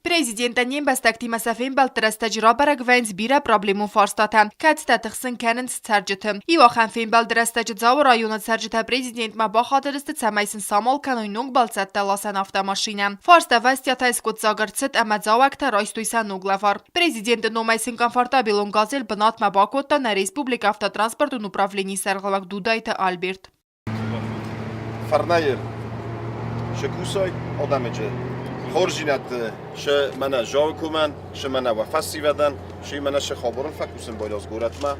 Президентанен бастактимаса фембалтдрастажира барагвайнс бира проблему форстатан. Кадстатыхсын кәнінс царджытым. Ивахан фембалдрастажы зау районат царджыта президент ма бахадырысты цамайсын самол канойнуг балцатта ласан автомашина. Форста вастятайс код загарцыт ама зауакта райстуйса нуглавар. Президент номайсын комфортабилун газел бнат ма бакотта на республика автотранспортун управлений саргалак дудайта Альберт. Фарнайер, шекусай, адамеджи. خورجینات ش من جاو کومن ش من وفاسی بدن ش من ش خبرن فکوسن باید گورت ما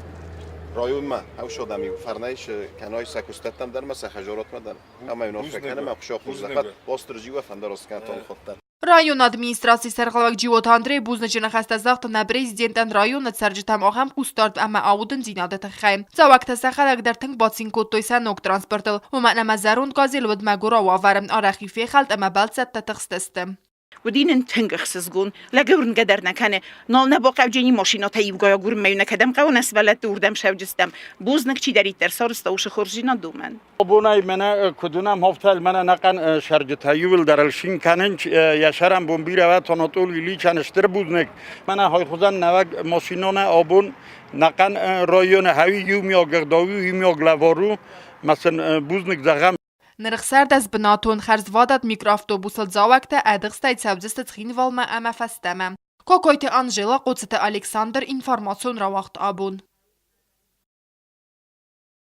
رایون ما او شدمی فرنایش کنای سکوستتم در مسح خجارات مدن اما اینا فکر کنم خشاق مزخت باسترجی و فندراست کنتان خودتر Район администрации саргалак живот Андрей Бузнычина хастазахт на президентан района царджитам ахам кустард ама аудын зинадата хайм. Завакта сахалак дар тынг бацин коттойса нок транспортыл. Умана мазарун газил вад магура ваварм арахи фехалт ама балцат татыхстыстым. ودین تنگخسز گون لگورن قدر نکنه نال نباقی جنی ماشینا تایب گایا گور میونه کدم قوان اسبلت دوردم شو جستم بوزنک چی دارید در سارست اوش خورجینا دومن بونای من کدونم هفتال من نکن شرج تایول درلشین کنن یشرم بومبیره و تناطول ویلی چنشتر بوزنک من های خودن نوک ماشینان آبون نکن رایون هایی یوم یا گرداوی یوم یا گلوارو مثلا بوزنک زغم Нырықсард аз бынатон харзвадат микроавтобусыл завакта адықстай цабзысты цхинвалма ама фастама. Кокойте Анжела, қоцыты Александр информацион равахт абун.